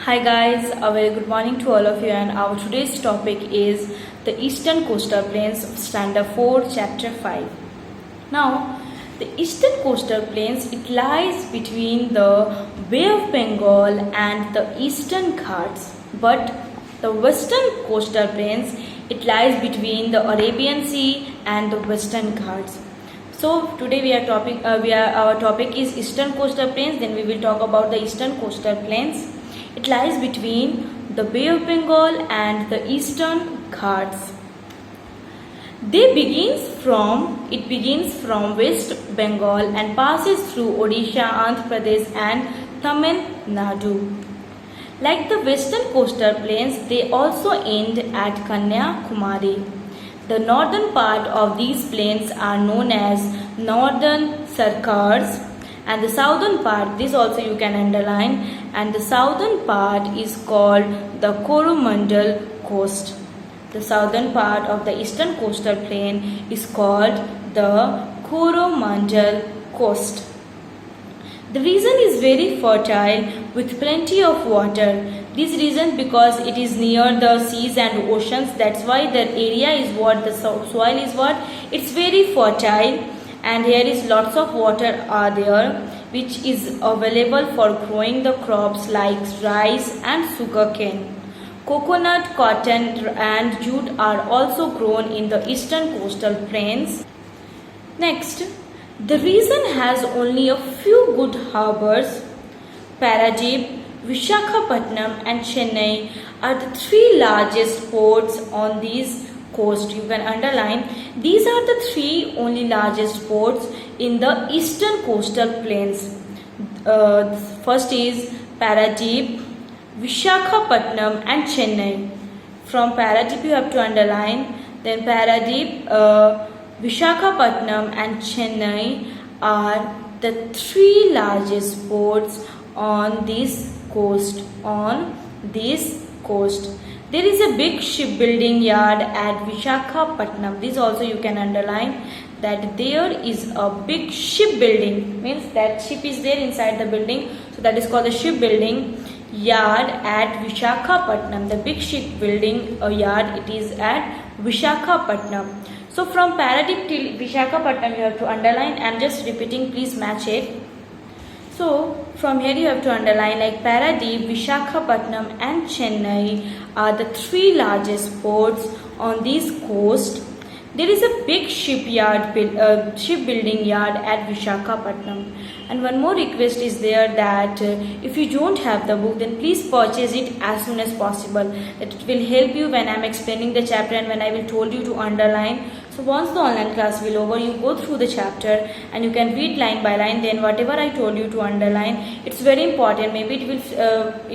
Hi guys, a very good morning to all of you, and our today's topic is the Eastern Coastal Plains of Standard 4 Chapter 5. Now, the Eastern Coastal Plains, it lies between the Bay of Bengal and the Eastern Ghats, but the Western Coastal Plains, it lies between the Arabian Sea and the Western Ghats. So today our topic is Eastern Coastal Plains. Then we will talk about the Eastern Coastal Plains. It lies between the Bay of Bengal and the Eastern Ghats. It begins from West Bengal and passes through Odisha, Andhra Pradesh and Tamil Nadu. Like the Western Coastal Plains, they also end at Kanyakumari. The northern part of these plains are known as Northern Sarkars, and the southern part, this also you can underline, and the southern part is called the Coromandel Coast. The southern part of the Eastern Coastal Plain is called the Coromandel Coast. The region is very fertile with plenty of water. This region, because it is near the seas and oceans, that's why the area is what, the soil is what, it's very fertile, and here is lots of water are there, which is available for growing the crops like rice and sugarcane. Coconut, cotton and jute are also grown in the Eastern Coastal Plains. Next, the region has only a few good harbors. Paradip, Visakhapatnam and Chennai are the three largest ports on these coast. You can underline, these are the three only largest ports in the Eastern Coastal Plains. First is Paradip, Visakhapatnam and Chennai. From Paradip you have to underline, then Paradip, Visakhapatnam and Chennai are the three largest ports on this coast. There is a big shipbuilding yard at Visakhapatnam. This also you can underline, that there is a big shipbuilding, means that ship is there inside the building, so that is called the shipbuilding yard at Visakhapatnam. The big shipbuilding yard, it is at Visakhapatnam. So from Paradip till Visakhapatnam you have to underline. I am just repeating, please match it. So from here you have to underline, like Paradip, Visakhapatnam and Chennai are the three largest ports on this coast. There is a big shipbuilding yard at Visakhapatnam. And one more request is there, that if you don't have the book, then please purchase it as soon as possible. That it will help you when I am explaining the chapter and when I will told you to underline. So once the online class will over, you go through the chapter and you can read line by line. Then whatever I told you to underline, it's very important. Maybe it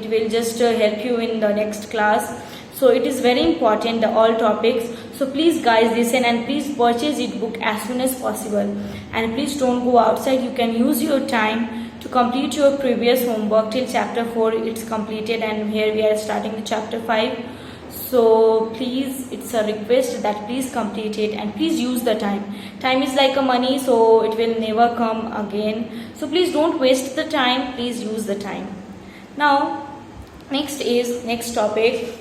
will just help you in the next class. So it is very important, all topics. So please guys listen and please purchase it book as soon as possible. And please don't go outside. You can use your time to complete your previous homework till chapter 4 it's completed, and here we are starting the chapter 5. So please, it's a request that please complete it and please use the time. Time is like a money, so it will never come again. So please don't waste the time, please use the time. Now next topic.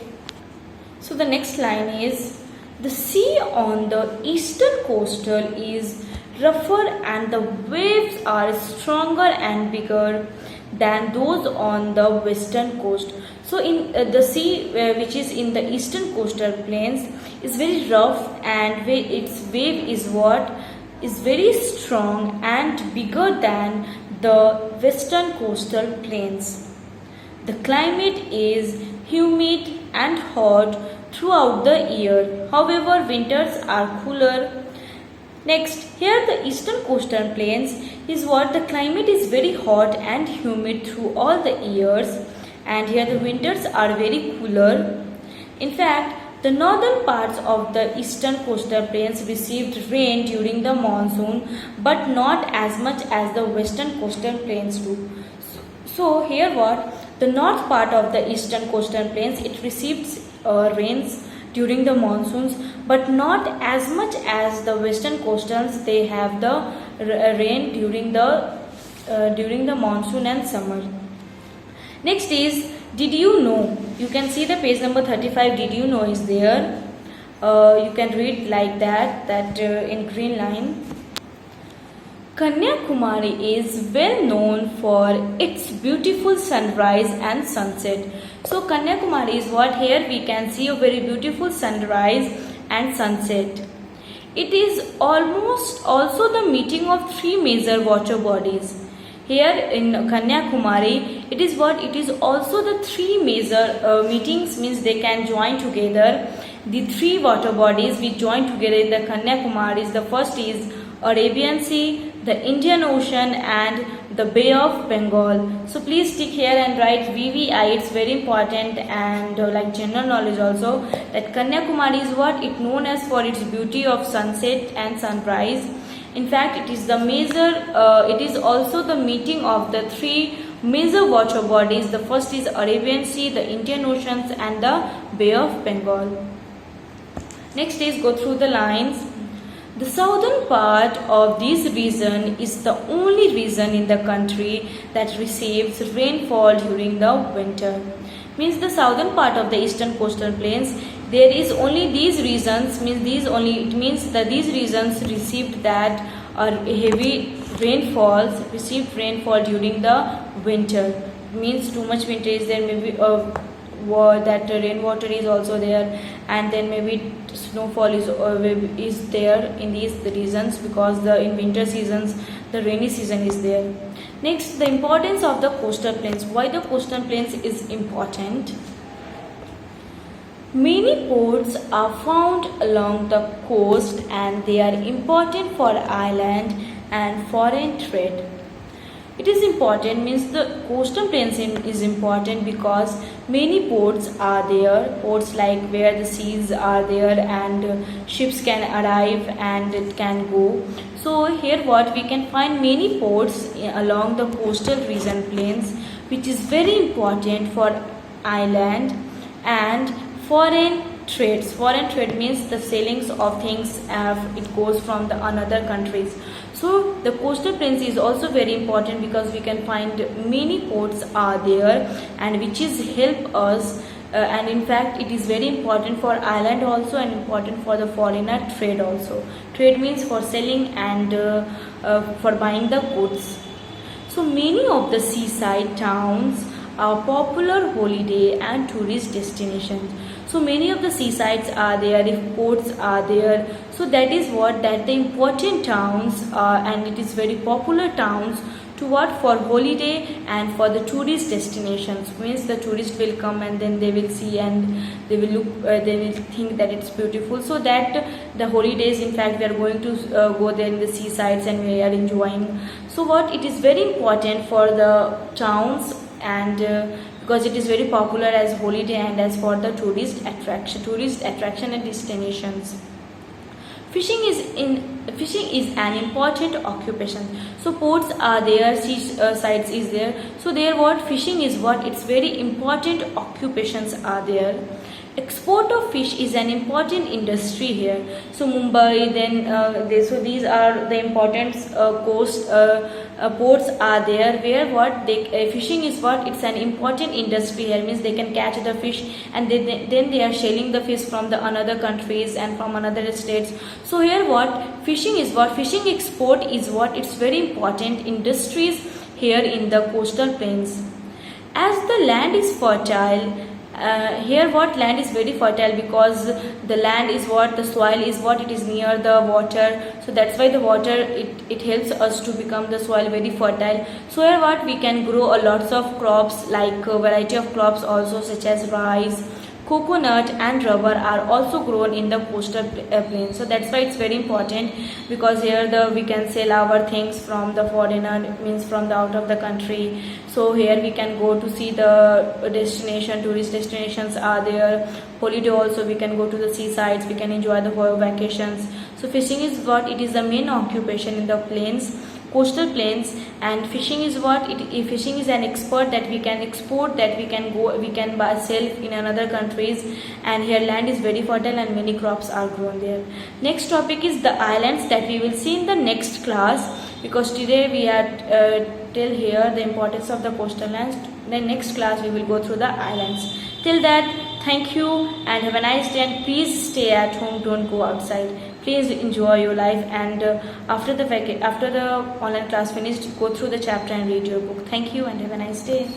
So the next line is, the sea on the eastern coastal is rougher and the waves are stronger and bigger than those on the western coast. So in the sea which is in the eastern coastal plains is very rough, and its wave is very strong and bigger than the western coastal plains. The climate is humid and hot throughout the year. However, winters are cooler. Next, here the eastern coastal plains is what, the climate is very hot and humid through all the years, and here the winters are very cooler. In fact, the northern parts of the eastern coastal plains received rain during the monsoon, but not as much as the western coastal plains do. So here what, the north part of the eastern coastal plains, it receives rains during the monsoons, but not as much as the western coastals. They have the rain during the monsoon and summer. Next is did you know. You can see the page number 35. Did you know is there. You can read like that in green line. Kanyakumari is well known for its beautiful sunrise and sunset. So Kanyakumari is what? Here we can see a very beautiful sunrise and sunset. It is almost also the meeting of three major water bodies. Here in Kanyakumari, it is what? It is also the three major meetings, means they can join together. The three water bodies we join together in the Kanyakumari. The first is Arabian Sea, the Indian Ocean and the Bay of Bengal. So please stick here and write VVI. It's very important and like general knowledge also, that Kanyakumari is what? It known as for its beauty of sunset and sunrise. In fact, it is the major, it is also the meeting of the three major water bodies. The first is Arabian Sea, the Indian Oceans and the Bay of Bengal. Next is go through the lines. The southern part of this region is the only region in the country that receives rainfall during the winter. Means the southern part of the eastern coastal plains, there is only these regions, means these only, it means that these regions received that are heavy rainfalls, received rainfall during the winter. Means too much winter is there, maybe that rainwater is also there, and then maybe snowfall is there in these regions, because in winter seasons the rainy season is there. Next, the importance of the coastal plains. Why the coastal plains is important? Many ports are found along the coast and they are important for island and foreign trade. It is important, means the coastal plains is important because many ports are there, ports like where the seas are there and ships can arrive and it can go. So here what we can find many ports along the coastal region plains, which is very important for island and foreign trades. Foreign trade means the sailings of things, it goes from the another countries. So the coastal plains is also very important because we can find many ports are there and which is help us and in fact it is very important for island also and important for the foreigner trade also. Trade means for selling and for buying the goods. So many of the seaside towns are popular holiday and tourist destinations. So many of the seasides are there, if ports are there, so that is what, that the important towns and it is very popular towns to what, for holiday and for the tourist destinations. Means the tourist will come and then they will see and they will look, they will think that it's beautiful. So that the holidays, in fact we are going to go there in the seasides and we are enjoying. So what, it is very important for the towns and because it is very popular as holiday and as for the tourist attraction and destinations. Fishing is an important occupation. So ports are there, seasides is there. So there what, fishing is what, it's very important occupations are there. Export of fish is an important industry here. So Mumbai, then so these are the important coast ports are there where what, fishing is what, it's an important industry here. Means they can catch the fish and then they are selling the fish from the another countries and from another states. So here what, fishing is what, fishing export is what, it's very important industries here in the coastal plains. As the land is fertile, here what, land is very fertile because the land is what, the soil is what, it is near the water. So that's why the water, it helps us to become the soil very fertile. So here what, we can grow a lots of crops, like a variety of crops also, such as rice, coconut and rubber are also grown in the coastal plains. So that's why it's very important, because here we can sell our things from the foreigner, means from the out of the country. So here we can go to see the destination, tourist destinations are there. Holiday also, we can go to the seasides, we can enjoy the whole vacations. So fishing is what, it is the main occupation in the plains, coastal plains. And fishing is what, fishing is an export that we can export, that we can go, we can buy, sell in another countries. And here land is very fertile and many crops are grown there. Next topic is the islands, that we will see in the next class, because today we are till here the importance of the coastal lands. the next class we will go through the islands. Till that, thank you and have a nice day, and please stay at home, don't go outside. Please enjoy your life, and after the online class finished, go through the chapter and read your book. Thank you and have a nice day.